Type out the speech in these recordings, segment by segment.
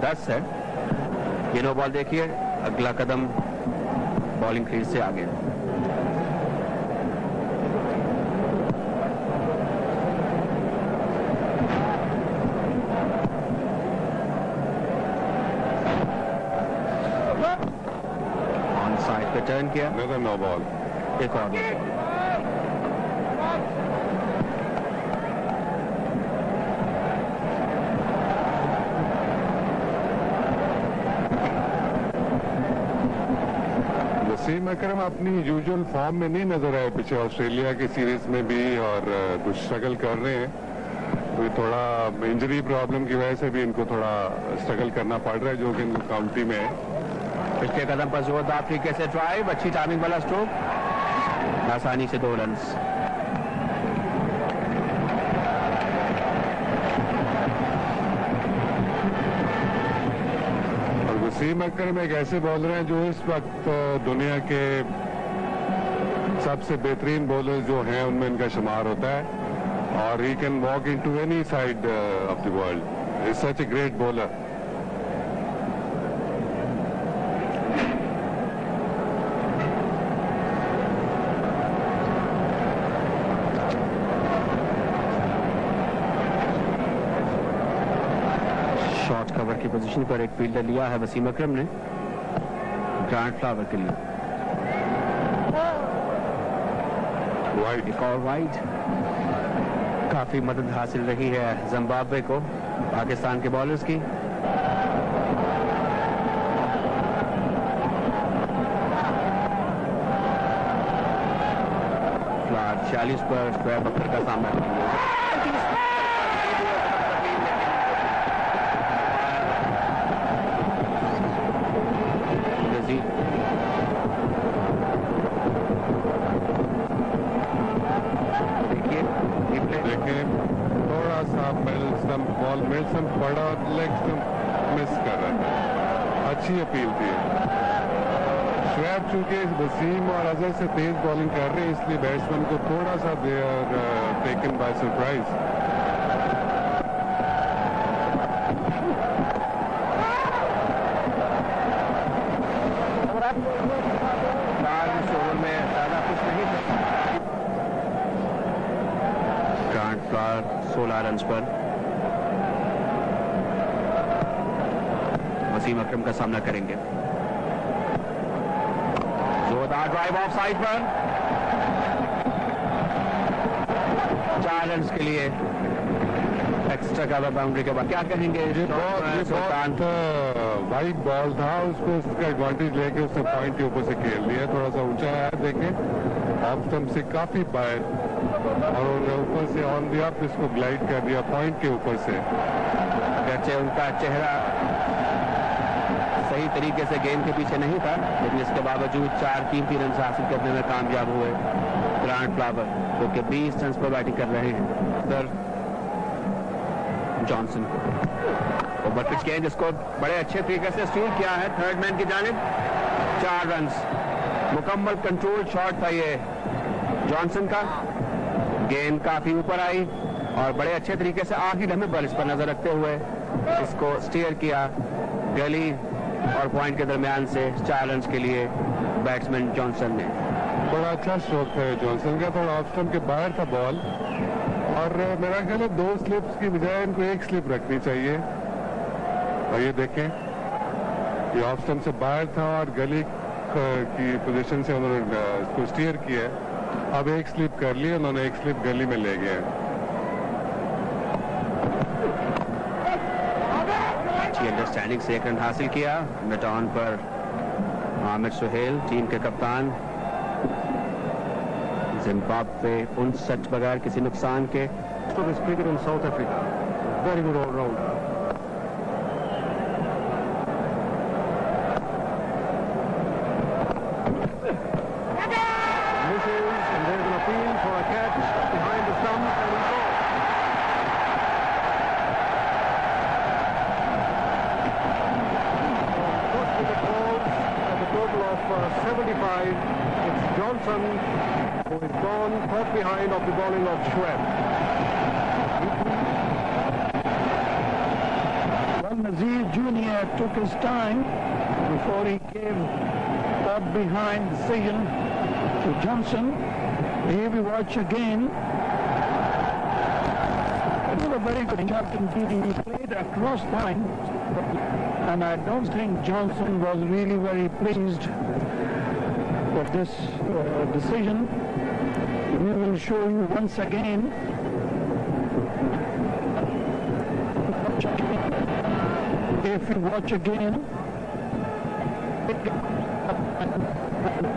10 है। ये no ball देखिए, अगला कदम बॉलिंग क्रीज से आगे। ऑन साइड पे टर्न किया, नो बॉल, एक और नो बॉल। वसीम अकरम अपनी यूजुअल फॉर्म में नहीं नजर आए पीछे ऑस्ट्रेलिया की सीरीज में भी, और कुछ स्ट्रगल कर रहे हैं। तो थोड़ा इंजरी प्रॉब्लम की वजह से भी इनको थोड़ा स्ट्रगल करना पड़ रहा है, जो कि इनको काउंटी में है। पिछले कदम पर जोरदार तरीके से ड्राइव, अच्छी टाइमिंग वाला स्ट्रोक, आसानी से 2 रन्स। वसीम अकरम एक ऐसे बॉलर हैं जो इस वक्त दुनिया के सबसे बेहतरीन बॉलर जो हैं उनमें इनका शुमार होता है, और he can walk into any side of the world. Is such a great bowler. Short cover की पोजीशन पर एक फील्डर लिया है वसीम अकरम ने ग्रांट फ्लावर के लिए। वाइड, एक और वाइड। काफी मदद हासिल रही है जिम्बाब्वे को पाकिस्तान के बॉलर्स की। फ्लैट 46 पर शोएब अख्तर का सामना करेंगे। थोड़ा सा बॉल मिल्सम पड़ा और लेग मिस कर रहा है। अच्छी अपील थी। शोएब चूंकि वसीम और अजहर से तेज बॉलिंग कर रहे हैं, इसलिए बैट्समैन को थोड़ा सा they are taken by surprise. Over में ज्यादा कुछ नहीं था। ग्रांट फ्लावर 16 रन पर वसीम अकरम का सामना करेंगे। जोरदार ड्राइव ऑफ साइड पर 4 रन के लिए एक्स्ट्रा कवर बाउंड्री के बाद। क्या कहेंगे? ये बहुत वाइड बॉल था, उसको उसका एडवांटेज लेके उसने पॉइंट के ऊपर से खेल लिया। थोड़ा सा ऊंचा आया, देखें ऑफ स्टंप से काफी बाहर, और ऊपर से ऑन दी अप इसको ग्लाइड कर दिया पॉइंट के ऊपर से। अगरचे उनका चेहरा सही तरीके से गेंद के पीछे नहीं था, लेकिन इसके बावजूद 4 कीमती रन हासिल करने में कामयाब हुए ग्रांट फ्लावर, जो कि 20 रन पर बैटिंग कर रहे हैं सर जॉनसन को। ओवर पिच गेंद जिसको बड़े अच्छे तरीके से स्टील किया है थर्ड मैन की जानिब। 4 रन, मुकम्मल कंट्रोल शॉट था ये जॉनसन का। गेंद काफी ऊपर आई और बड़े अच्छे तरीके से आखिरी लम्हे पर इस पर नजर रखते हुए इसको स्टीयर किया गली और पॉइंट के दरमियान से 4 रन के लिए बैट्समैन जॉनसन ने। बड़ा अच्छा स्ट्रोक है जॉनसन का, थोड़ा ऑफ स्टंप के बाहर था बॉल, और मेरा ख्याल है 2 स्लिप्स की बजाय इनको 1 स्लिप रखनी चाहिए। और ये देखें, ये ऑफ स्टंप से बाहर था और गली की पोजीशन से उन्होंने इसको स्टीयर किया। अब 1 स्लिप कर ली उन्होंने, 1 स्लिप गली में ले गए। अच्छी अंडरस्टैंडिंग से 1 रन हासिल किया। मिड ऑन पर आमिर सुहेल टीम के कप्तान। जिम्बाब्वे 59 बगैर किसी नुकसान के। Cricket in South Africa, very good allrounder. Who is gone, caught behind of the bowling of Shoaib. Nazir Jr. took his time before he gave that behind decision to Johnson. Here we watch again. It was a very good shot indeed. He played across the line, and I don't think Johnson was really very pleased with this decision. We will show you once again. If you watch again,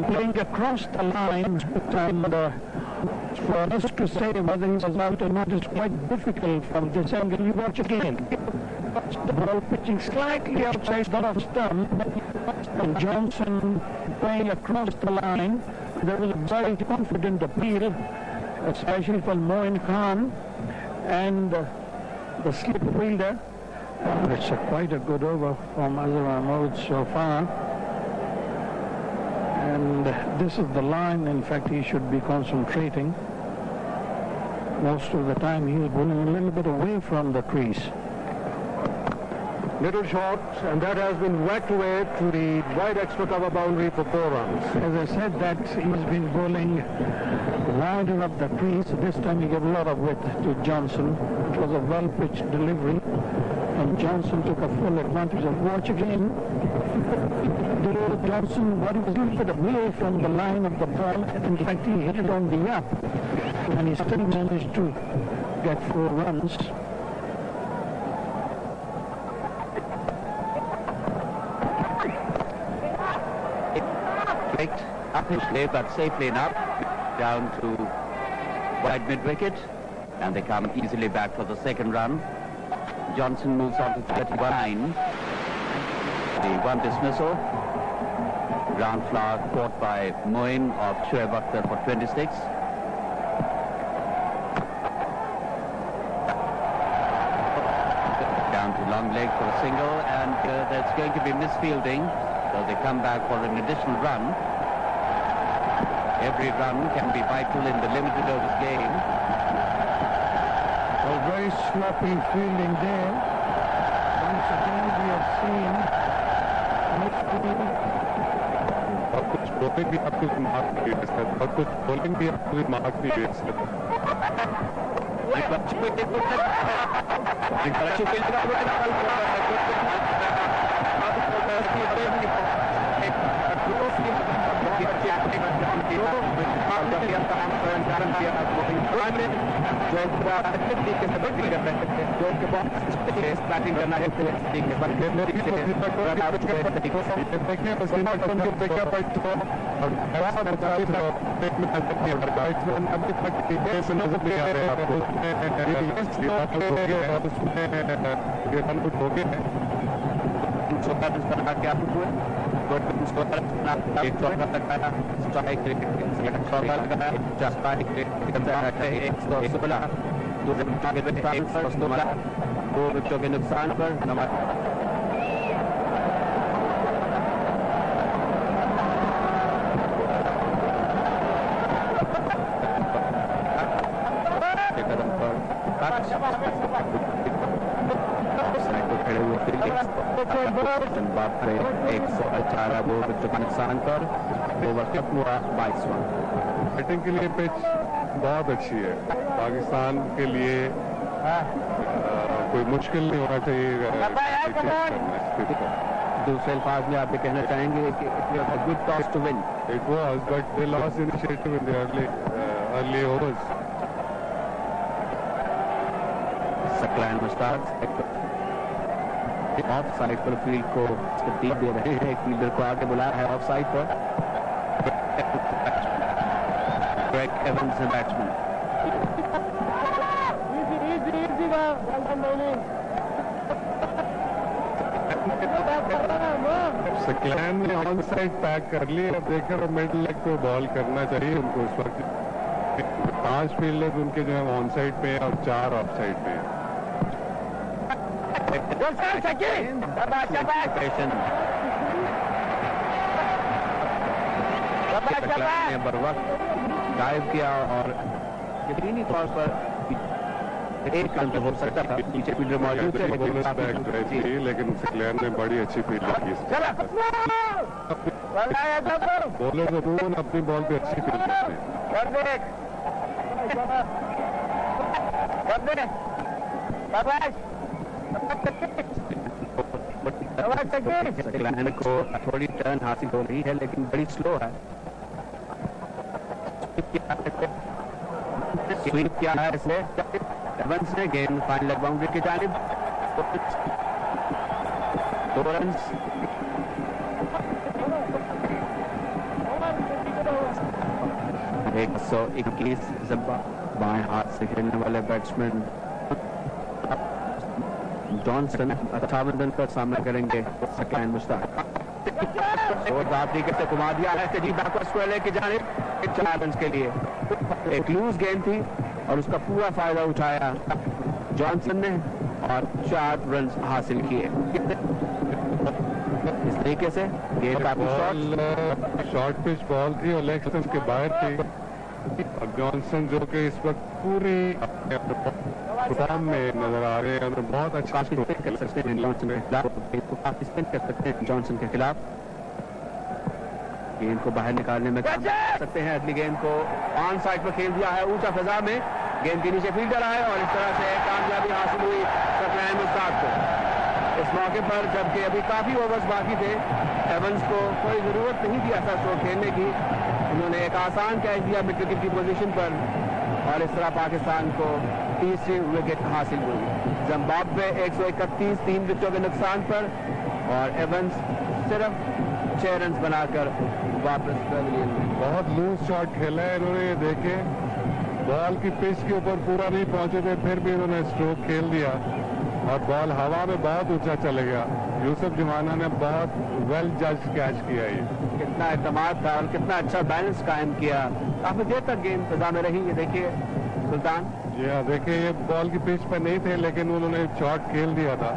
playing across the line, and for us to say whether he was out or not is quite difficult from this angle. You watch again. The ball pitching slightly outside the stump, and Johnson playing across the line. There was a very confident appeal, especially for Moin Khan and the slip fielder. It's quite a good over from Azhar Mahmood so far. And this is the line, in fact, he should be concentrating. Most of the time he is bowling a little bit away from the crease. Little short, and that has been whacked away to the wide extra cover boundary for 4 runs. As I said, that he's been bowling wider up the crease. This time he gave a lot of width to Johnson. It was a well-pitched delivery, and Johnson took a full advantage of. Watch again. Johnson, what he was a little bit away from the line of the ball. In fact, he hit it on the up, and he still managed to get 4 runs. Up his slip, but safely enough, down to wide mid-wicket, and they come easily back for the second run. Johnson moves on to 39. The 1 dismissal. Ground flower caught by Moin of Shoaib Akhtar for 26. Down to long leg for a single, and that's going to be misfielding, so they come back for an additional run. Every run can be vital in the limited overs game. A very sloppy fielding there. Once again we have seen और कुछ bowling भी आपको mark नहीं दे सकते और कुछ bowling भी आपको मार्क नहीं दे सकते दो विकेटों के नुकसान पर जिम्बाब्वे 118 वो विकेटों का नुकसान पर ओवर खत्म हुआ 22वां। बैटिंग के लिए पिच बहुत अच्छी है। पाकिस्तान के लिए कोई मुश्किल नहीं होना चाहिए। दूसरे अल्फाज में आप ये कहना चाहेंगे कि good toss to win. It was, but they lost initiative in the early overs. Saqlain Mushtaq of side पर फील्ड को तरतीब दे रहे हैं। एक फील्डर को आगे बुलाया है ऑफ साइड पर। ग्रेग एवंस है बैट्समैन। सकलैन ने ऑन साइड पैक कर ली। अब देखकर मिड लेग को बॉल करना चाहिए उनको। इस वक्त 5 फील्डर उनके जो है ऑन साइड पे और 4 ऑफ साइड पे हैं। बर वक्त डाइव किया और यकीनी तौर पर एक रन तो हो सकता था, पीछे फील्डर मौजूद थे, बोनस बैक गई थी, लेकिन सिक्लेन ने बड़ी अच्छी फील्डिंग की। बॉलर तो दोनों अपनी बॉल पे अच्छी फील्ड करते हैं। को थोड़ी टर्न हासिल हो रही है, लेकिन बड़ी स्लो है। स्वीप किया है इसने एवंस ने, गेंद फाइनल लेग बाउंड्री की जानिब, 2 रन। एक 121 बाएं हाथ से खेलने वाले बैट्समैन जॉनसन 58 रन पर सामना करेंगे सकलैन मुश्ताक। तरीके से घुमा दिया है तेजी बैकवर्ड स्क्वायर लेग की जानिब 4 रन के लिए। एक लूज गेंद थी और उसका पूरा फायदा उठाया जॉनसन ने और 4 रन हासिल किए। इस तरीके से गेंद शॉर्ट पिच बॉल थी और लेग स्टंप के बाहर थी, और जॉनसन जो कि इस वक्त पूरी फॉर्म में नजर आ रहे हैं, बहुत अच्छा स्ट्रोक कर सकते हैं जॉनसन के खिलाफ, काफी स्पिन कर सकते हैं जॉनसन के खिलाफ। गेंद को बाहर निकालने में काम सकते हैं। अगली गेंद को ऑन साइड पर खेल दिया है, ऊंचा फिजा में गेंद के नीचे फील्डर आए और इस तरह से कामयाबी हासिल हुई सकलैन मुश्ताक को। इस मौके पर जबकि अभी काफी ओवर्स बाकी थे, एवंस को कोई जरूरत नहीं थी ऐसा स्ट्रोक खेलने की, उन्होंने एक आसान कैच दिया मिड विकेट की पोजीशन पर और इस तरह पाकिस्तान को तीसरी विकेट हासिल हुई। जिम्बाब्वे 131 3 विकेटों के नुकसान पर और एवंस सिर्फ 6 रन बनाकर वापस पैविलियन में। बहुत लूज शॉट खेला है इन्होंने, ये देखे बॉल की पिच के ऊपर पूरा नहीं पहुंचे थे, फिर भी इन्होंने स्ट्रोक खेल दिया और बॉल हवा में बहुत ऊंचा चले गया। यूसुफ जुमाना ने बहुत वेल जज कैच किया। ये कितना एतमाद था और कितना अच्छा बैलेंस कायम किया, काफी देर तक गेंद फिजा में रही। ये देखिए सुल्तान जी हाँ, देखिए ये बॉल की पिच पर नहीं थे, लेकिन उन्होंने शॉट खेल दिया था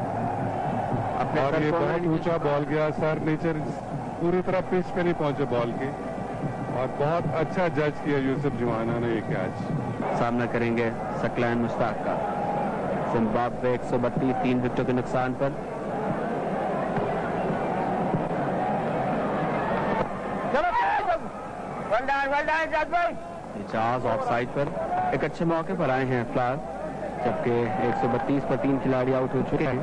और ये बहुत ऊंचा बॉल गया, सर नीचे पूरी तरह पिच पे नहीं पहुंचे बॉल की, और बहुत अच्छा जज किया यूसुफ जुमाना ने ये कैच। सामना करेंगे सकलैन मुश्ताक का। जिम्बाब्वे 132 3 विकेटों के नुकसान पर। इजाज ऑफ साइड पर एक अच्छे मौके पर आए हैं फिलहाल, जबकि 132 पर 3 खिलाड़ी आउट हो चुके हैं।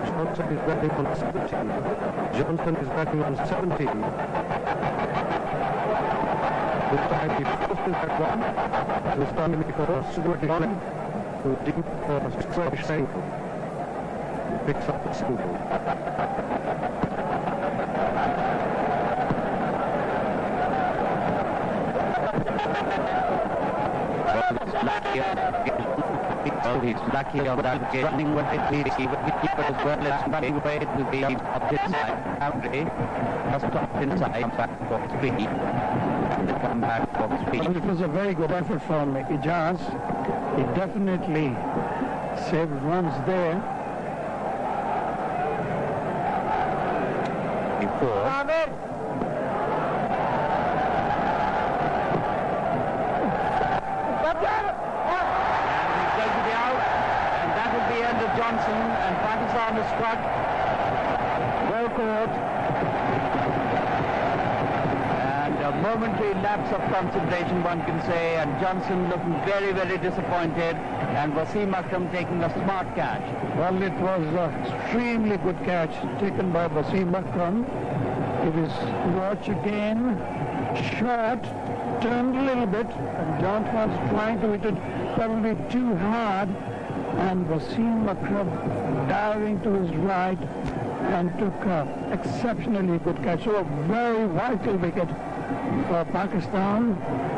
Johnson is batting on 17. Johnson is batting on 17. This time he forces that one. This time he forces it on to deep stretch ankle. He picks up the single. Oh, he's lucky on that running with it. The keeper as well as running away to the up his side boundary. Just up inside back for speed. And they come back for speed. It was a very good effort from Ijaz. He definitely saved runs there. Before. Johnson and Pakistan is struck. Well caught. And a momentary lapse of concentration, one can say, and Johnson looking very, very disappointed, and Wasim Akram taking a smart catch. Well, it was an extremely good catch taken by Wasim Akram. It is watch again, short, turned a little bit, and Johnson was trying to hit it probably too hard, and Wasim Akram diving to his right and took an exceptionally good catch. So a very vital wicket for Pakistan,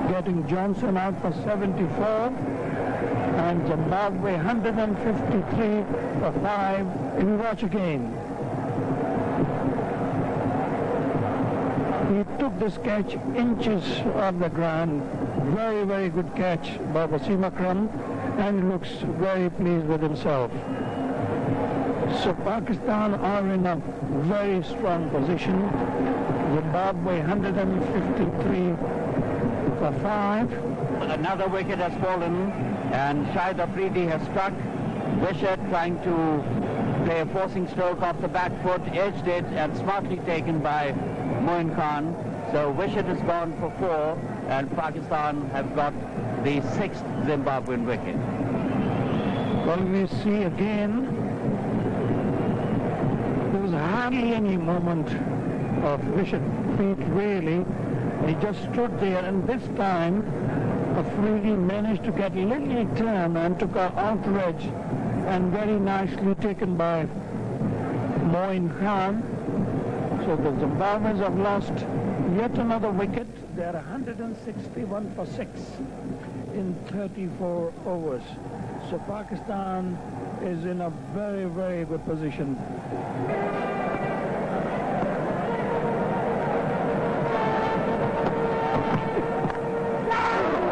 getting Johnson out for 74, and Zimbabwe 153 for 5. If you watch again, he took this catch inches off the ground. Very, very good catch by Wasim Akram, and he looks very pleased with himself. So Pakistan are in a very strong position. Zimbabwe 153 for 5. Another wicket has fallen, and Shahid Afridi has struck. Wishart trying to play a forcing stroke off the back foot, edged it, and smartly taken by Moin Khan. So Wishart has gone for 4, and Pakistan have got the 6th Zimbabwean wicket. Well, we see again, there was hardly any movement of Wishart's feet, really. He just stood there, and this time Afridi managed to get a little turn and took an outrage, and very nicely taken by Moin Khan. So the Zimbabweans have lost yet another wicket. They are 161 for 6 in 34 overs. So Pakistan is in a very, very good position.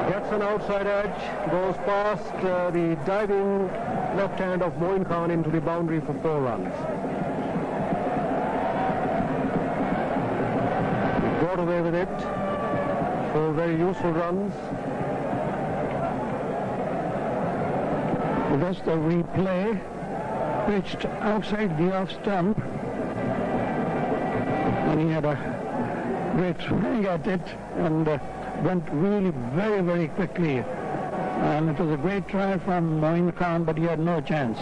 Gets an outside edge, goes past the diving left hand of Moin Khan into the boundary for 4 runs. He got away with it. 4 very useful runs. That's the replay, pitched outside the off stump, and he had a great swing at it and went really very, very quickly. And it was a great try from Moin Khan, but he had no chance.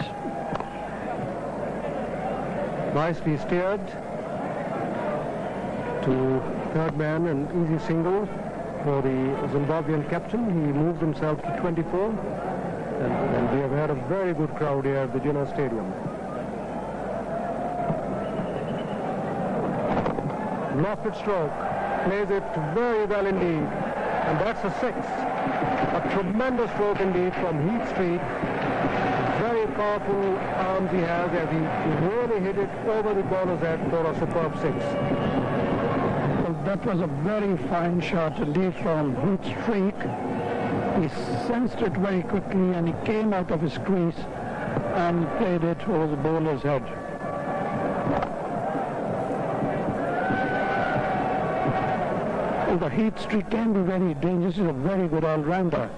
Nicely steered to third man, an easy single for the Zimbabwean captain. He moves himself to 24. And we have had a very good crowd here at the Jinnah Stadium. Lofted stroke, plays it very well indeed, and that's a 6. A tremendous stroke indeed from Heath Street. Very powerful arms he has, as he really hit it over the bowler's head for a superb 6. Well, that was a very fine shot indeed from Heath Street. He sensed it very quickly, and he came out of his crease and played it over the bowler's head. Well, the Heath Street can be very dangerous. He's a very good all-rounder.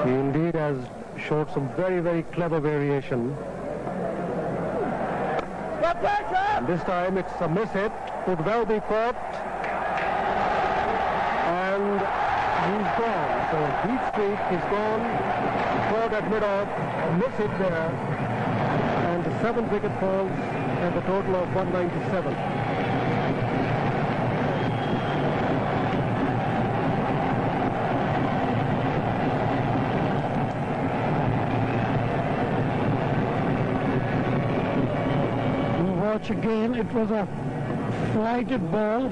He indeed has showed some very, very clever variation. And this time it's a miss hit, could well be caught. And he's gone. So Heath Street is gone. Caught at mid-off, miss hit there. And the 7th wicket falls at the total of 197. Watch again, it was a flighted ball.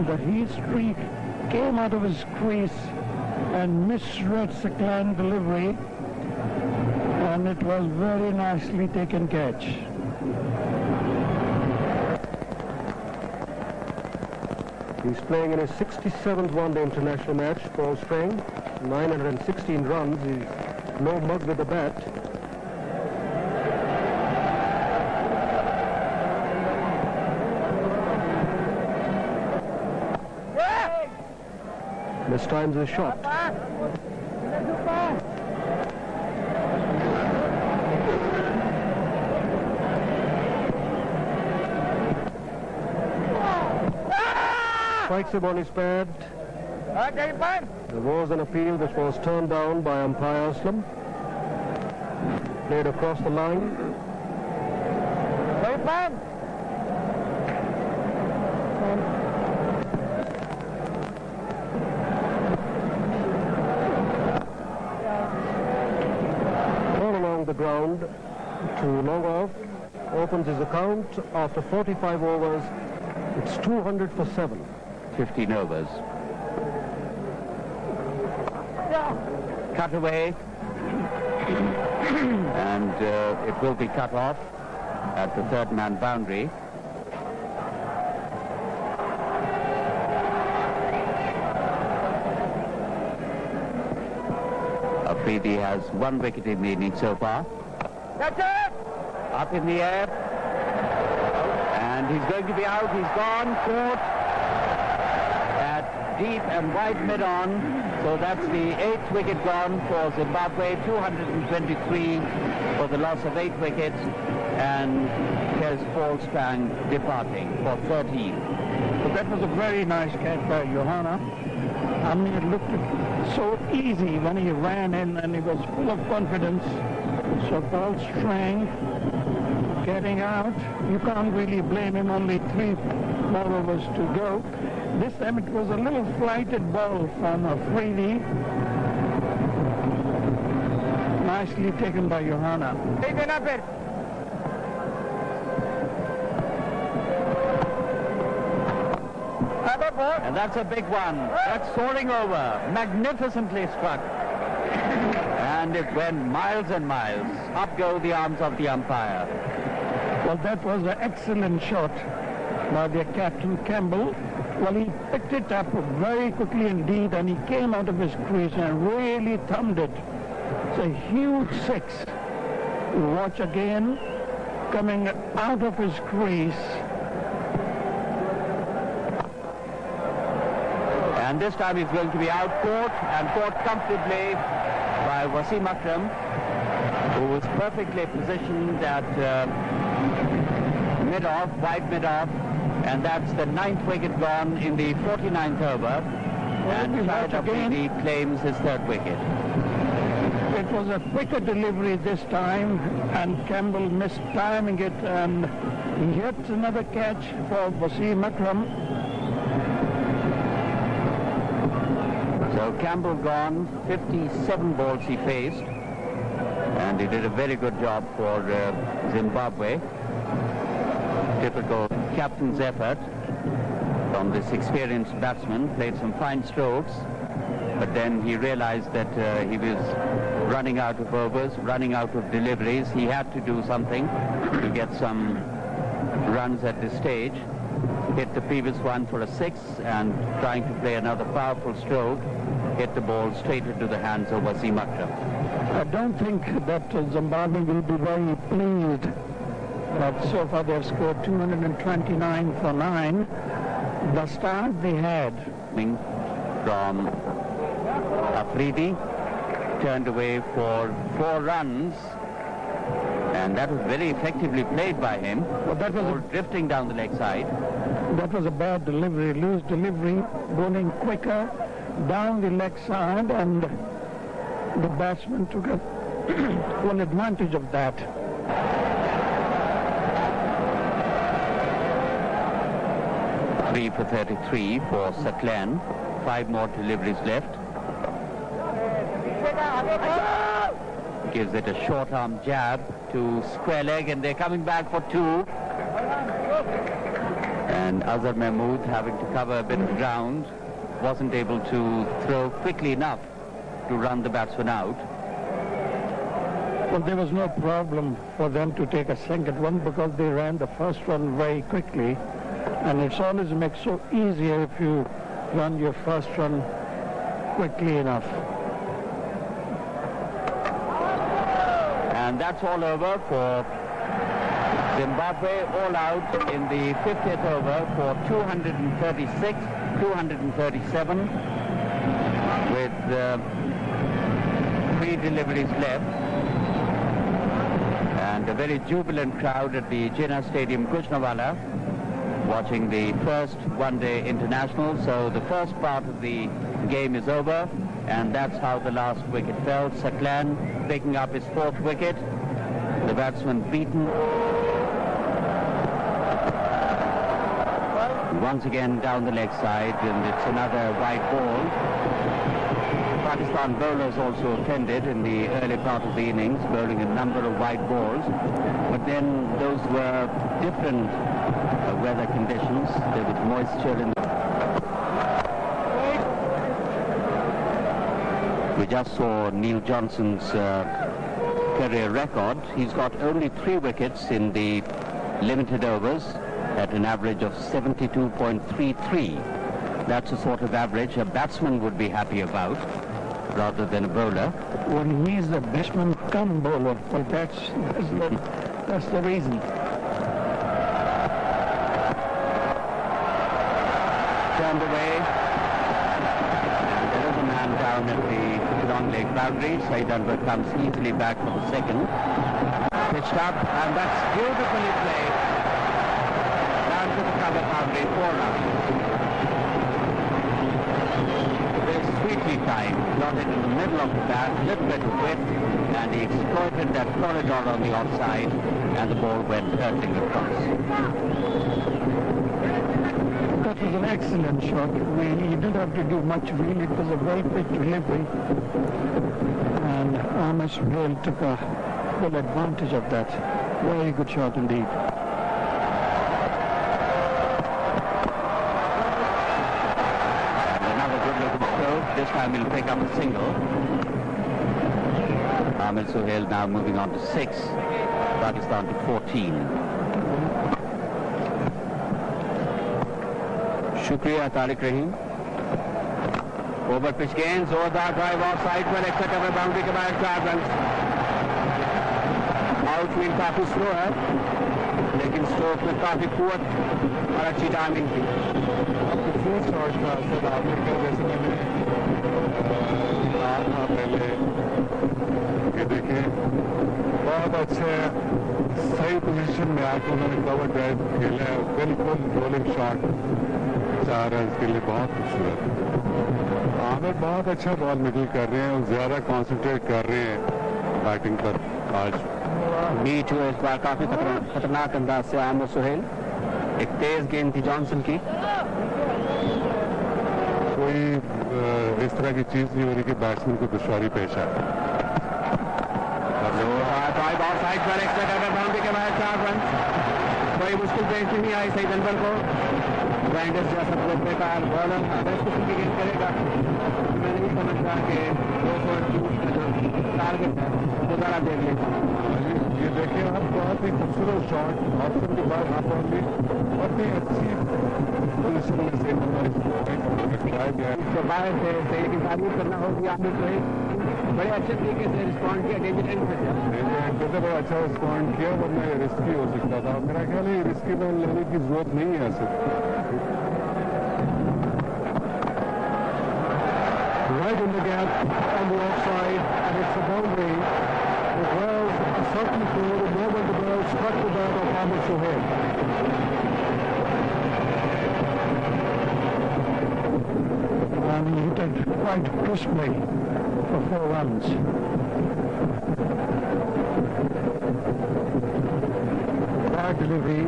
The Heath Street came out of his crease and misread Saklan delivery, and it was very nicely taken catch. He's playing in his 67th one-day international match for Australia. 916 runs. He's no mug with the bat. Mistimes his shot. Strikes him on his pad. There was an appeal which was turned down by umpire Aslam. Played across the line. All along the ground to long off, opens his account after 45 overs. It's 200 for 7. 15 overs. Cut away. And it will be cut off at the third man boundary. Afridi has 1 wicket in the innings so far. That's it! Up in the air. And he's going to be out. He's gone. Caught at deep and wide mid-on. So that's the 8th wicket gone for Zimbabwe. 223 for the loss of 8 wickets. And here's Paul Strang departing for 13. But that was a very nice catch by Johanna. I mean, it looked so easy when he ran in and he was full of confidence. So Paul Strang getting out. You can't really blame him, only 3 more overs to go. This time it was a little flighted ball from Afridi. Nicely taken by Johanna. And that's a big one. That's soaring over. Magnificently struck. And it went miles and miles. Up go the arms of the umpire. Well, that was an excellent shot by the Captain Campbell. Well, he picked it up very quickly indeed, and he came out of his crease and really thumbed it. It's a huge 6. Watch again, coming out of his crease. And this time he's going to be out, caught comfortably by Wasim Akram, who was perfectly positioned at mid-off, wide mid-off, and that's the 9th wicket gone in the 49th over. And Shahid Afridi claims his 3rd wicket. It was a quicker delivery this time, and Campbell missed timing it, and yet another catch for Wasim Akram. So Campbell gone, 57 balls he faced, and he did a very good job for Zimbabwe. Typical captain's effort from this experienced batsman, played some fine strokes, but then he realized that he was running out of overs, running out of deliveries. He had to do something to get some runs at this stage. Hit the previous one for a 6 and trying to play another powerful stroke, hit the ball straight into the hands of Wasim Akram. I don't think that Zimbabwe will be very pleased that so far they've scored 229 for 9. The start they had. From Afridi, turned away for 4 runs, and that was very effectively played by him. Well, that was drifting down the leg side. That was a bad delivery, loose delivery, bowling quicker down the leg side, and the batsman took full advantage of that. Three for 33 for Saklan. 5 more deliveries left. Gives it a short arm jab to square leg, and they're coming back for 2. And Azhar Mahmood, having to cover a bit of ground, wasn't able to throw quickly enough to run the batsman out. Well, there was no problem for them to take a second one because they ran the first one very quickly, and it's always makes so easier if you run your first run quickly enough. And that's all over for Zimbabwe, all out in the 50th over for 236, 237, with 3 deliveries left. And a very jubilant crowd at the Jinnah Stadium, Gujranwala, watching the first one-day international. So the first part of the game is over, and that's how the last wicket fell. Saklan, picking up his 4th wicket. The batsman beaten Once again down the leg side, and it's another wide ball. Pakistan bowlers also attended in the early part of the innings, bowling a number of wide balls. But then those were different weather conditions. There was moisture in the... We just saw Neil Johnson's career record. He's got only 3 wickets in the limited overs at an average of 72.33. That's the sort of average a batsman would be happy about, rather than a bowler. Well, he's the batsman come bowler. Well, that's the reason. Turned away. And there is a man down at the long leg boundary. Saeed Anwar comes easily back for the second. Pitched up, and that's beautifully played. Down to the cover boundary, 4 runs. Very sweetly timed, got it in the middle of the bat, little bit of width, and he exploited that corridor on the offside, and the ball went hurtling across. That was an excellent shot. He didn't have to do much really. It was a well-pitched delivery. And Ahmed Sohail took a full advantage of that. Very good shot indeed. This time he'll pick up a single. Ahmed Sohail now moving on to 6. Pakistan to 14. Shukriya Tariq Rahim. Over pitch gain, जोरदार drive off side पर extra cover boundary के बाहर 4 runs. Outfield काफी slow है, लेकिन stroke में काफी कुवत और अच्छी टाइमिंग थी. खूब शॉट था सर आपने कहा, जैसे मैंने कहा था पहले कि देखें बहुत अच्छे सही पोजीशन में आकर उन्होंने कवर ड्राइव खेला है. बिल्कुल रोलिंग शॉट 4 रन के लिए बहुत खूबसूरत. आमिर बहुत अच्छा बॉल मिडल कर रहे हैं और ज्यादा कंसंट्रेट कर रहे हैं बैटिंग पर आज. बीच हुए इस बार काफी खतरनाक अंदाज से आमिर सोहेल. एक तेज गेंद थी जॉनसन की. कोई इस तरह की चीज नहीं हो रही कि बैट्समैन को दुश्वारी पेश आए. साइड पर एक्स्ट्रा कवर बाउंड्री के बाहर 4 रन. कोई मुश्किल पेश नहीं आई सईद अनवर को. ग्राइंडर्स जैसा बहुत बेकार बॉलर बेस्ट किस्म की गेंद करेगा. मैं नहीं समझता कि 2 टारगेट है वो जरा देख लेता. ये देखिए आप, बहुत ही खूबसूरत शॉट ऑप्शन के बाद आप बहुत ही अच्छी पोजीशन में से बाहर से लेकिन तारीफ करना होगी. आपने तो बड़े अच्छे तरीके से रिस्पॉन्ड किया. डेंजर एंड पे बड़ा अच्छा रिस्पॉन्ड किया, वरना ये रिस्की हो सकता था. मेरा ख्याल है रिस्की बॉल लेने की जरूरत नहीं है ऐसे. Right in the gap on the offside, and it's a boundary. It was a certain throw the moment the ball struck the bat of Ahmed Sohail. And he hit it quite crisply for 4 runs. Bad delivery.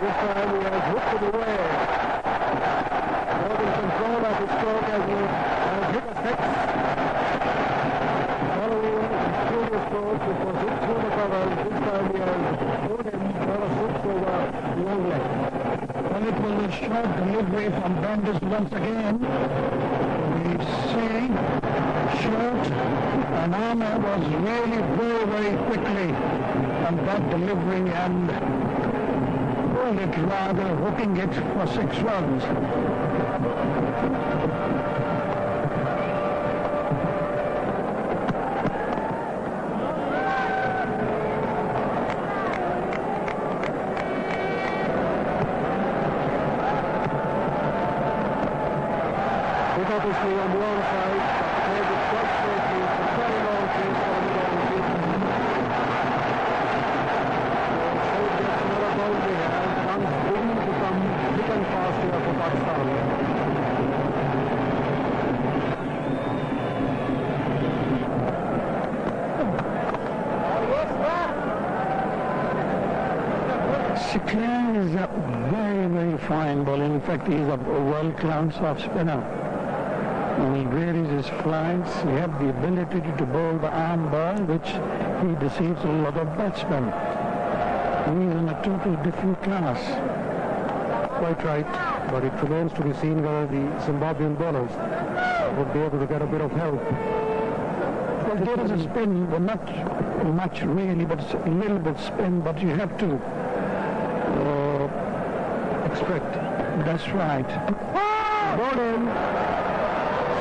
This time he has hooked it away. Not in control of his stroke as he has hit a 6. Following his previous stroke, which was hit through the covers, this time he has thrown him for a 6 over long leg. Well, it was a short delivery from Brandes once again. We see short, and Ahmed was really very quickly on that delivery and pulled it rather, hooking it for 6 runs. Obviously on the wrong side, played it quite safely for very long chase for the long chase. So it gets another boundary here, and runs beginning to come thick and fast here for Pakistan. Sinclair is a very, very fine bowler. In fact, he is a world-class off spinner. When he varies his flights, he has the ability to bowl the arm ball, which he deceives a lot of batsmen. He is in a total different class. Quite right, but it remains to be seen whether the Zimbabwean bowlers would be able to get a bit of help. Well, there is a spin, well, not much really, but it's a little bit spin, but you have to Expect. That's right. Ball in.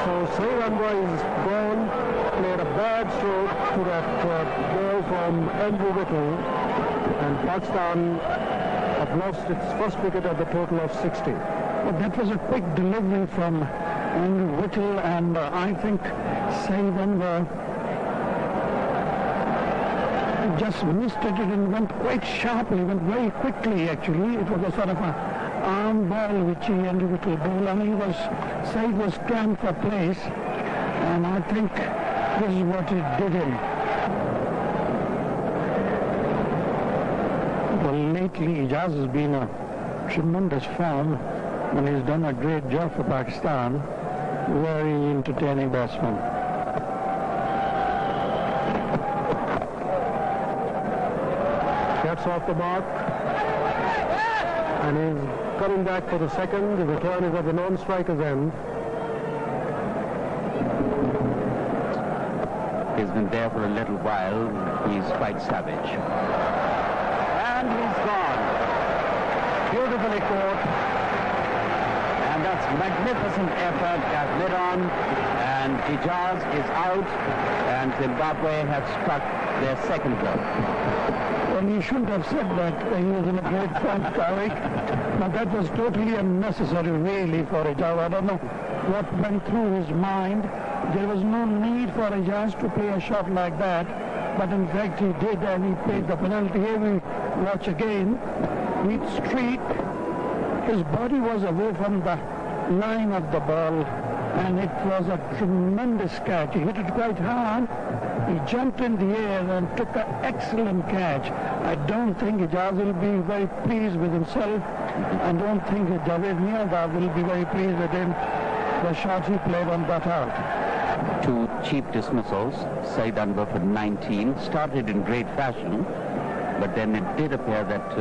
So Gujranwala is gone, played a bad stroke to that ball from Andrew Whittle, and Pakistan have lost its first wicket at the total of 60. Well, that was a quick delivery from Andrew Whittle, and I think Gujranwala just missed it and went quite sharply, went very quickly actually. It was a sort of a arm ball which he Andrew Whittle bowled, and Said was trying for place, and I think this is what it did him. Well, lately Ijaz has been a tremendous form, and he's done a great job for Pakistan. Very entertaining batsman. Gets off the mark, and he's coming back for the second. The return is at the non-striker's end. He's been there for a little while. He's quite savage. And he's gone. Beautifully caught. And that's magnificent effort at mid-on. And Ijaz is out. And Zimbabwe have struck their second blow. Well, you shouldn't have said that he was in a great form, Tariq. Now, that was totally unnecessary, really, for Ijaz. I don't know what went through his mind. There was no need for Ijaz to play a shot like that. But in fact, he did, and he paid the penalty. Here we watch again. Mid streak. His body was away from the line of the ball, and it was a tremendous catch. He hit it quite hard. He jumped in the air and took an excellent catch. I don't think Ijaz will be very pleased with himself. I don't think Javed Miandar will be very pleased with him. The shot he played on that out. Two cheap dismissals. Said Anwar for 19 started in great fashion, but then it did appear that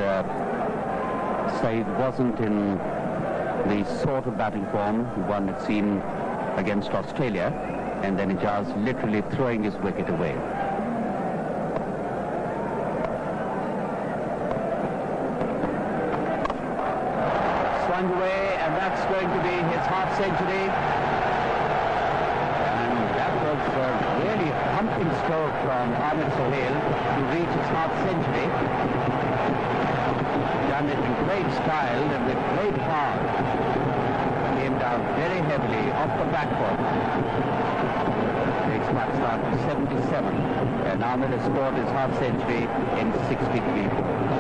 Said wasn't in the sort of batting form one had seen against Australia, and then Ijaz literally throwing his wicket away. Swung away, and that's going to be his half century. And that was a really humping stroke from Ahmed Sohail to reach his half century. Done it in great style and with great power. Came down very heavily off the back foot. Takes Pakistan to 77. And Ahmed has scored his half century in 63 balls.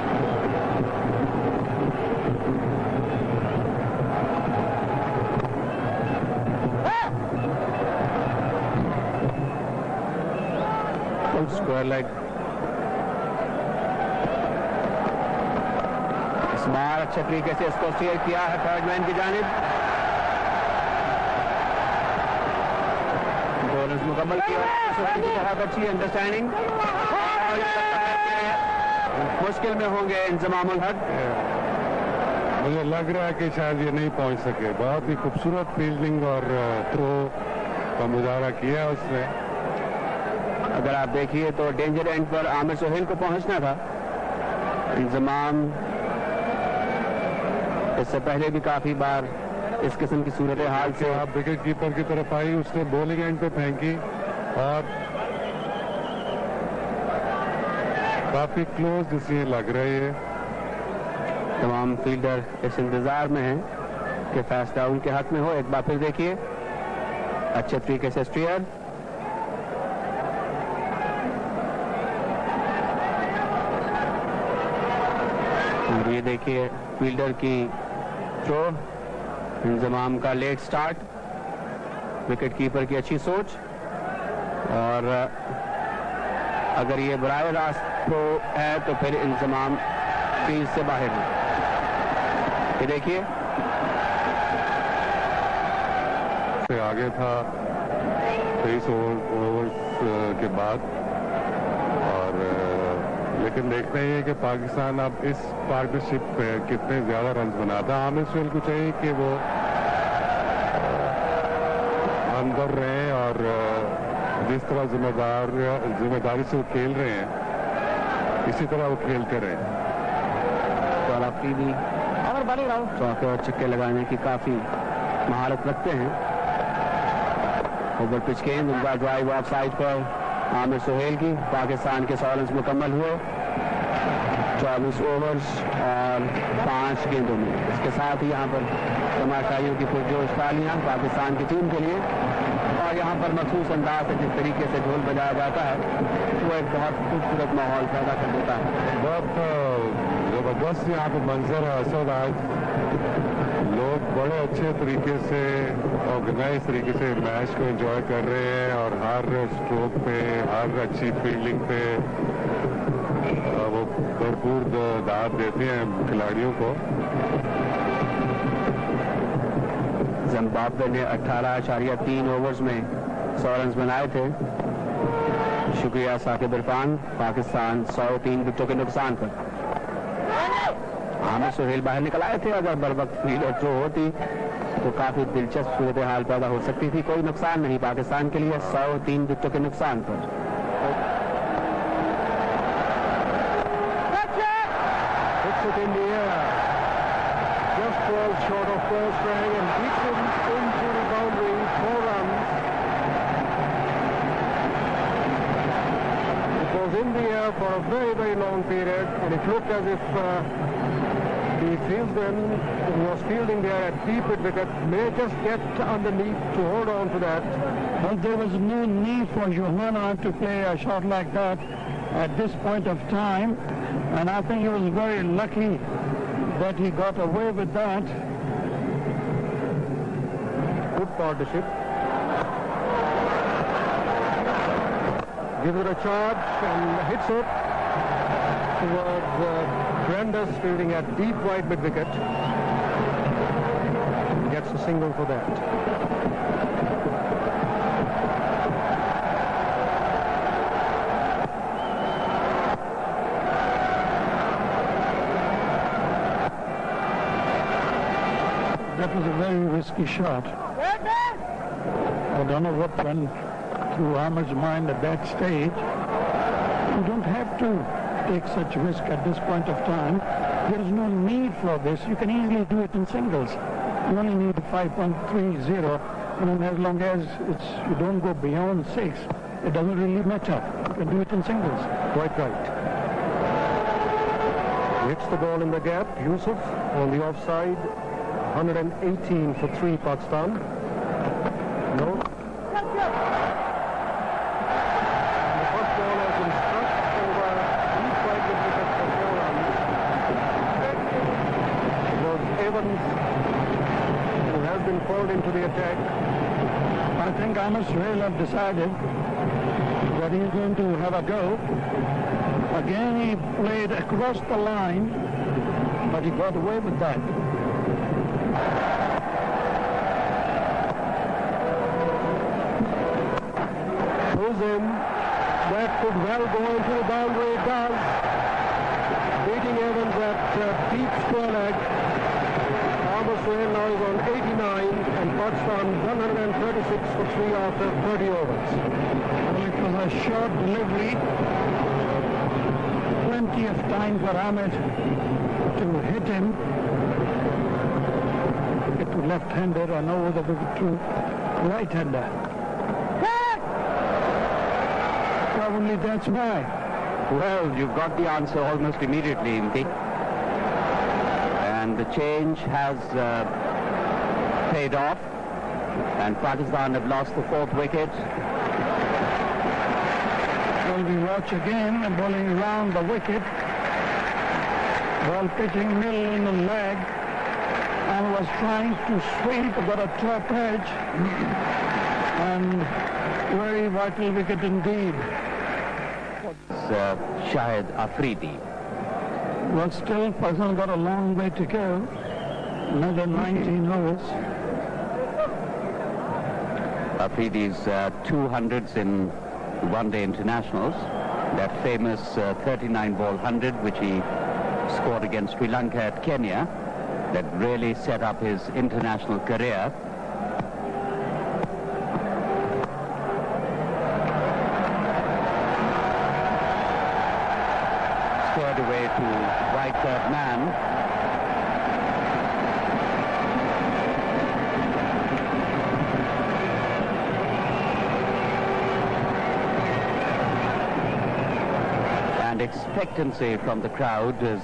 Full square leg. Ismail अच्छे तरीके से इसको steer किया है third man की जानिब. Bonus मुकम्मल किया. बहुत अच्छी अंडरस्टैंडिंग. मुश्किल में होंगे इंजमामुल हक. मुझे लग रहा है कि शायद ये नहीं पहुंच सके. बहुत ही खूबसूरत फील्डिंग और थ्रो का मुजाहरा किया उसने. अगर आप देखिए तो डेंजर एंड पर आमिर सोहेल को पहुंचना था. इंजमाम इससे पहले भी काफी बार इस किस्म की सूरत हाल से आप विकेट कीपर की तरफ आई, उसने बॉलिंग एंड पे फेंकी और काफी क्लोज जिसे लग रही है. तमाम फील्डर इस इंतजार में हैं कि फैसला उनके हक में हो. एक बार फिर देखिए अच्छे तरीके से स्टीयर. ये देखिए फील्डर की थ्रो. इंजमाम का लेट स्टार्ट. विकेट कीपर की अच्छी सोच. और अगर ये बराह रास्त थ्रो है तो फिर इंजमाम क्रीज से बाहर। ये देखिए से आगे था 23 ओवर्स के बाद, और लेकिन देखना ही है कि पाकिस्तान अब इस पार्टनरशिप पे कितने ज्यादा रन बनाता है। आमिर सुहेल को चाहिए कि वो अंदर रहे और जिस तरह जिम्मेदारी से वो खेल रहे हैं इसी तरह वो खेलते रहे। और अफरीदी चौके और छक्के लगाने की काफी महारत रखते हैं। ओवर पिच गेंद, उनका ड्राइव ऑफ साइड पर आमिर सुहेल की। पाकिस्तान के 100 रन मुकम्मल हुए 24 ओवर्स और 5 गेंदों में। इसके साथ ही यहाँ पर तमाशाइयों की पुरजोश तालियां पाकिस्तान की टीम के लिए, और यहाँ पर मखसूस अंदाज से जिस तरीके से ढोल बजाया जाता है वो एक बहुत खूबसूरत माहौल पैदा कर देता है। बहुत जबरदस्त यहाँ पे मंजर है असद। आज लोग बड़े अच्छे तरीके से ऑर्गेनाइज तरीके से मैच को एंजॉय कर रहे हैं, और हर स्ट्रोक पे, हर अच्छी फील्डिंग पे वो भरपूर दाद देते हैं खिलाड़ियों को। जिम्बाब्वे ने 18.3 ओवर्स में 100 रन बनाए थे। शुक्रिया साकिब इरफान। पाकिस्तान 103 विकेटों के नुकसान पर। आमिर सुहेल बाहर निकल आए थे। अगर बर वक्त फील्ड थ्रो होती तो काफी दिलचस्प सूरत हाल पैदा हो सकती थी। कोई नुकसान नहीं पाकिस्तान के लिए 103 विकेटों के नुकसान पर। Short of first rang and beats him into the boundary, 4 runs. It was in the air for a very, very long period, and it looked as if the fieldsman who was fielding there at deep mid wicket may just get underneath to hold on to that. Well, there was no need for Johanna to play a shot like that at this point of time, and I think he was very lucky that he got away with that. Good partnership. Gives it a charge and hits it towards Brandes fielding at deep right mid wicket. Gets a single for that. That was a very risky shot. I don't know what went through Amir's mind at that stage. You don't have to take such risk at this point of time. There is no need for this. You can easily do it in singles. You only need 5.30, and as long as you don't go beyond 6, it doesn't really matter. You can do it in singles. Quite right. Hits the ball in the gap. Yusuf on the offside. 118 for 3 Pakistan. No. And the first ball has been struck over deep right mid wicket for 4 runs. It was Evans who has been called into the attack. I think Amir Suhail have decided that he's going to have a go. Again, he played across the line, but he got away with that. Goes in. That could well go into the boundary. It does. Beating Evans at deep square leg. Amir Suhail now is on 89 and Pakistan 136 for 3 after 30 overs. Well, it was a short delivery. Plenty of time for Amir to hit him. It to left-hander or no other wicket to right-hander. Probably that's why. Well, you've got the answer almost immediately, Imti. And the change has paid off. And Pakistan have lost the 4th wicket. Well, we watch again and bowling around the wicket. Ball pitching middle in the leg. And was trying to sweep, got a top edge. And very vital wicket indeed. Shahid Afridi. Well, still, Pakistan got a long way to go. Another 19 overs. Afridi's 200s in one-day internationals. That famous 39-ball 100 which he scored against Sri Lanka at Kenya, that really set up his international career. Squared away to right third man. And expectancy from the crowd as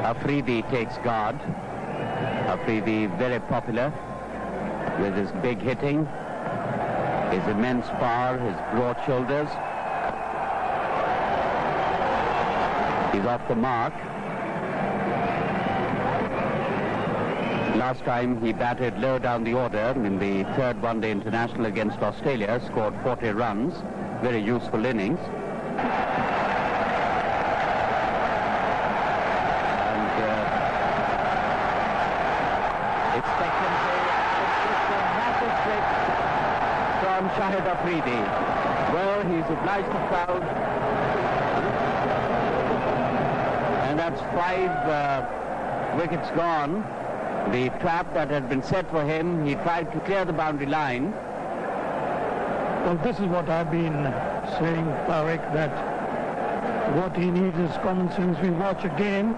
Afridi takes guard. Afridi very popular with his big hitting, his immense power, his broad shoulders. He's off the mark. Last time he batted low down the order in the third one-day international against Australia, scored 40 runs, very useful innings. Shahid Afridi. Well, he's obliged the crowd. And that's 5 wickets gone. The trap that had been set for him, he tried to clear the boundary line. Well, this is what I've been saying, Tariq, that what he needs is common sense. We watch again,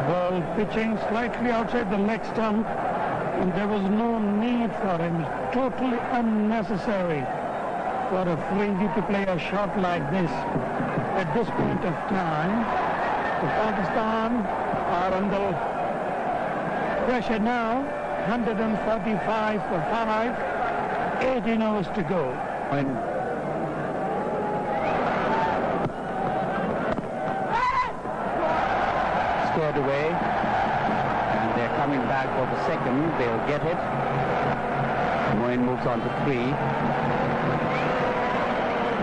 ball pitching slightly outside the leg stump, and there was no need for him. It's totally unnecessary for Afridi to play a shot like this at this point of time. So Pakistan are under pressure now. 145 for 5, 18 overs to go. Squared away. They're coming back for the second. They'll get it. Moeen moves on to 3.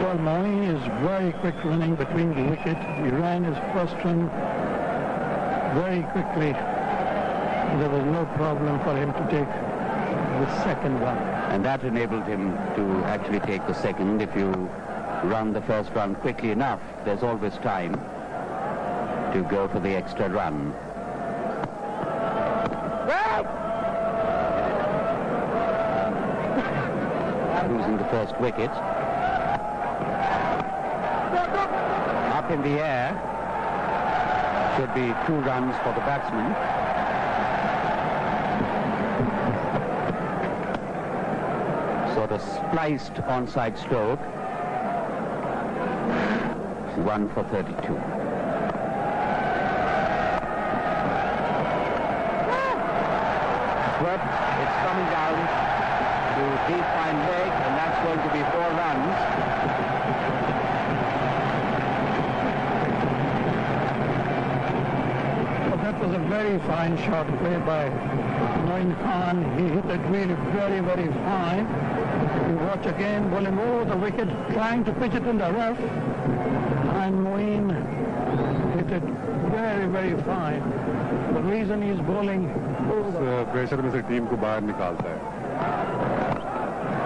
Well, Moeen is very quick running between the wicket. He ran his first run very quickly. There was no problem for him to take the second one. And that enabled him to actually take the second. If you run the first run quickly enough, there's always time to go for the extra run. Losing the first wicket. Up in the air. Should be 2 runs for the batsman. Sort of spliced onside stroke. 1 for 32. Swept. It's coming down to deep fine leg, and that's going to be 4 runs. Well, that was a very fine shot played by Moeen Khan. He hit it really very, very fine. You watch again, bowling over the wicket, trying to pitch it in the rough, and Moeen hit it very, very fine. The reason he's bowling over the pressure में से team को बाहर निकालता है.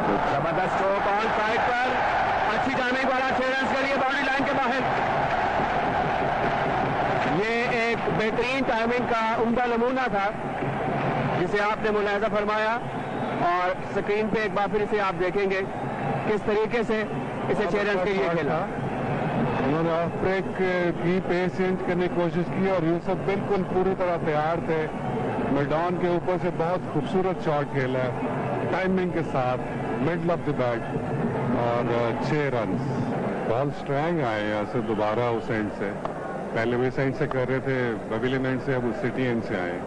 जबरदस्त stroke on side पर, अच्छी timing वाला 6 रन के लिए बाउंड्री लाइन के बाहर. ये एक बेहतरीन टाइमिंग का उम्दा नमूना था जिसे आपने मुलाहिजा फरमाया, और स्क्रीन पे एक बार फिर इसे आप देखेंगे किस तरीके से इसे 6 रन के लिए खेला. उन्होंने ऑफ ब्रेक की पेस चेंज करने की कोशिश की और यूसुफ बिल्कुल पूरी तरह तैयार थे. मैदान के ऊपर से बहुत खूबसूरत शॉट खेला है टाइमिंग के साथ, मिडल ऑफ द बैट, और 6 रन. बॉल स्ट्रैंग आए यहाँ से दोबारा उस एंड से. पहले भी इस एंड से कर रहे थे, पवेलियन एंड से, अब उस सिटी एंड से आए.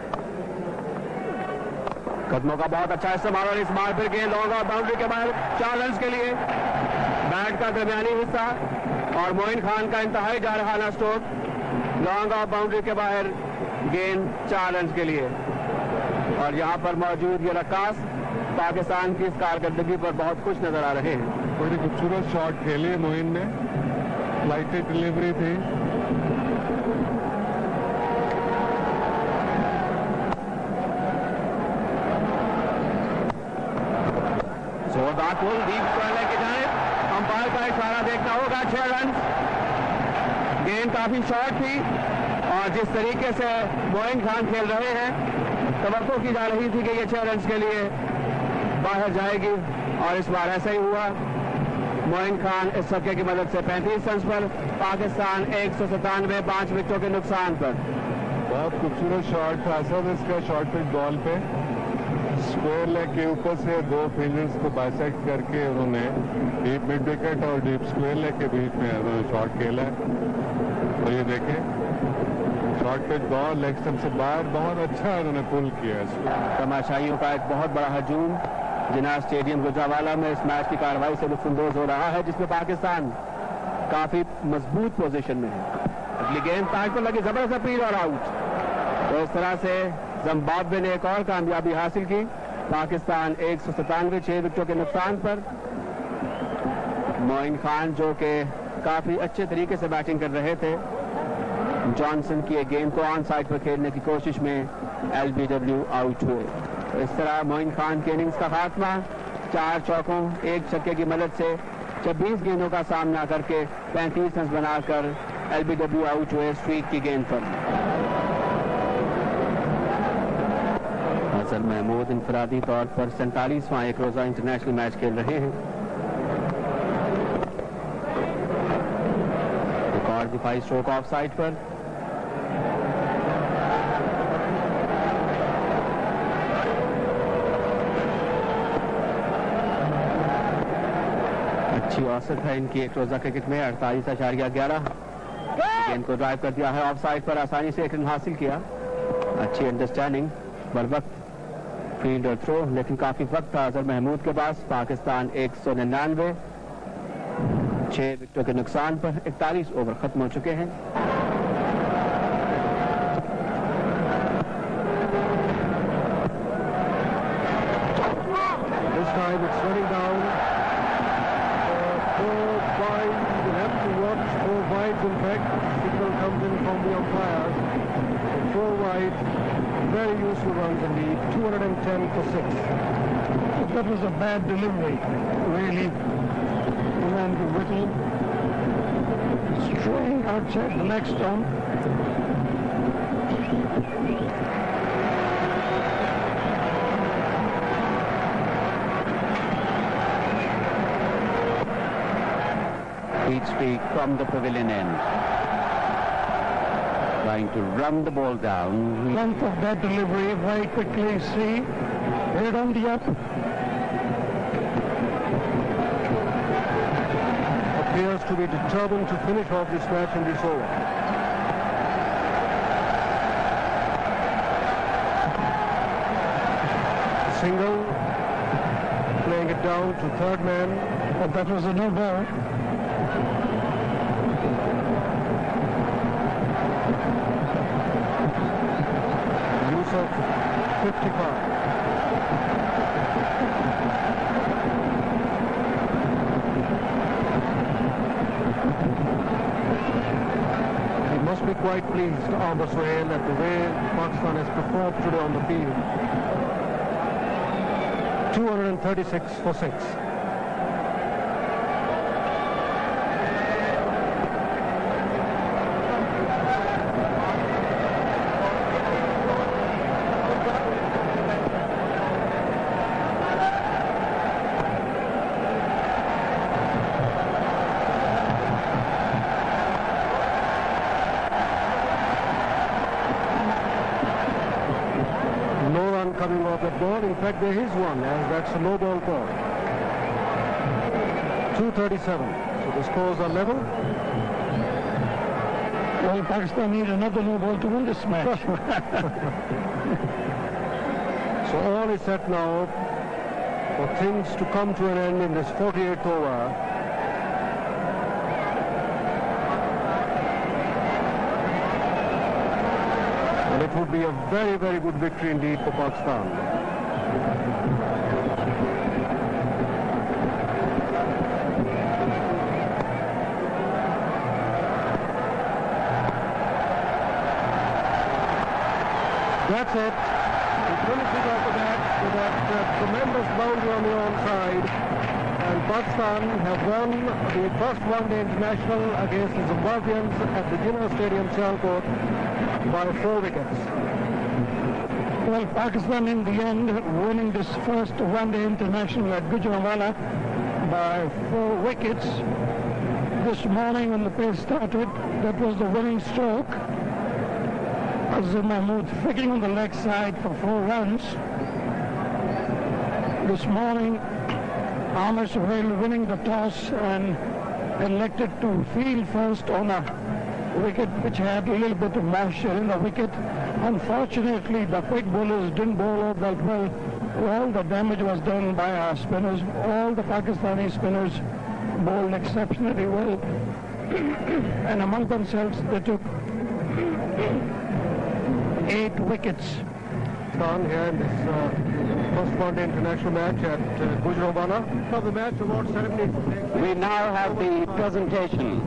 कदमों का बहुत अच्छा इस्तेमाल, और इस बार फिर गेंद लॉन्ग ऑफ बाउंड्री के बाहर 4 रन के लिए. बैट का दरमियानी हिस्सा और मोइन खान का इंतहाई जारहाना स्ट्रोक, लॉन्ग ऑफ बाउंड्री के बाहर गेंद 4 रन के लिए. और यहाँ पर मौजूद ये रक्कास पाकिस्तान की इस कारकर्दगी पर बहुत खुश नजर आ रहे हैं. बड़ी खूबसूरत शॉट खेली मोइन ने, फ्लाइटेड डिलीवरी थी. फुल डीप स्क्वायर लेके जाए, अंपायर का इशारा देखना होगा। 6 रन, गेंद काफी शॉर्ट थी और जिस तरीके से मोइन खान खेल रहे हैं, तवक्को की जा रही थी कि ये 6 रन के लिए बाहर जाएगी और इस बार ऐसा ही हुआ। मोइन खान इस छक्के की मदद से 35 रन पर, पाकिस्तान 197, 5 विकेटों के नुकसान पर। बहुत खूबसूरत शॉट था सर इसका, शॉर्ट पिच बॉल पे स्क्वायर लेग के ऊपर से 2 फील्डर्स को बाइसेक्ट करके उन्होंने डीप मिड विकेट और डीप स्क्वायर लेग के बीच में उन्होंने शॉट खेला है। तो ये देखें, short pitch ball leg stump से बाहर बहुत अच्छा उन्होंने पुल किया इसको। तमाशाइयों का एक बहुत बड़ा हजूम जिना स्टेडियम गुजरांवाला में इस मैच की कार्रवाई से लुत्फानंदोज हो रहा है, जिसमें पाकिस्तान काफी मजबूत पोजीशन में है। अगली गेंद पैड पर लगी, जबरदस्त अपील और आउट। तो इस तरह से जिम्बाब्वे ने एक और कामयाबी हासिल की। पाकिस्तान 197, 6 विकेटों के नुकसान पर। मोइन खान जो कि काफी अच्छे तरीके से बैटिंग कर रहे थे, जॉनसन की एक गेंद को ऑन साइड पर खेलने की कोशिश में LBW आउट हुए। तो इस तरह मोइन खान के इनिंग्स का खात्मा 4 चौकों 1 छक्के की मदद से 26 गेंदों का सामना करके 35 रन बनाकर LBW आउट हुए स्ट्रीक की गेंद पर। हसन महमूद इनफरादी तौर पर 47वां एक रोजा इंटरनेशनल मैच खेल रहे हैं। रिकॉर्ड दिफाई स्ट्रोक ऑफ साइड पर। अच्छी औसत है इनकी एक रोजा क्रिकेट में 48.11। गेंद को ड्राइव कर दिया है ऑफ साइड पर, आसानी से 1 रन हासिल किया। अच्छी अंडरस्टैंडिंग, बर वक्त फील्ड और थ्रो, लेकिन काफी वक्त था अजहर महमूद के पास। पाकिस्तान 199, 6 विकेटों के नुकसान पर। 41 ओवर खत्म हो चुके हैं। This time it's running down. 4 wide. You have to watch 4 wides. In fact, signal comes in from the umpires. 4 wide. Very useful runs indeed. 210 for 6. That was a bad delivery, really. And Whittle straying outside the leg stump. Heat streak from the pavilion end. Trying to run the ball down. Length of that delivery very quickly. See, head on the up. Appears to be determined to finish off this match in this over. Single, playing it down to third man. But that was a no ball. Use of 55. He must be quite pleased, Amber Sohail, at the way Pakistan has performed today on the field. 236 for 6. Coming off that ball. In fact, there is one, as that's a no ball call. 237. So the scores are level. Well, Pakistan need another no ball to win this match. So all is set now for things to come to an end in this 48th over. And it would be a very, very good victory indeed for Pakistan. That's it. We finished it off the bat with that tremendous boundary on the onside. and Pakistan have won the first one-day international against the Zimbabweans at the Jinnah Stadium, Sialkot, by 4 wickets. Well, Pakistan in the end winning this first one-day international at Gujranwala by 4 wickets. This morning when the pace started, that was the winning stroke. Azim Mahmood flicking on the leg side for 4 runs. This morning, Amir Suhail winning the toss and elected to field first on a wicket which had a little bit of moisture in the wicket. Unfortunately, the quick bowlers didn't bowl out that well. All the damage was done by our spinners. All the Pakistani spinners bowled exceptionally well. And among themselves, they took 8 wickets. On here in this first one-day international match at Gujranwala. For the match award ceremony. We now have the presentation.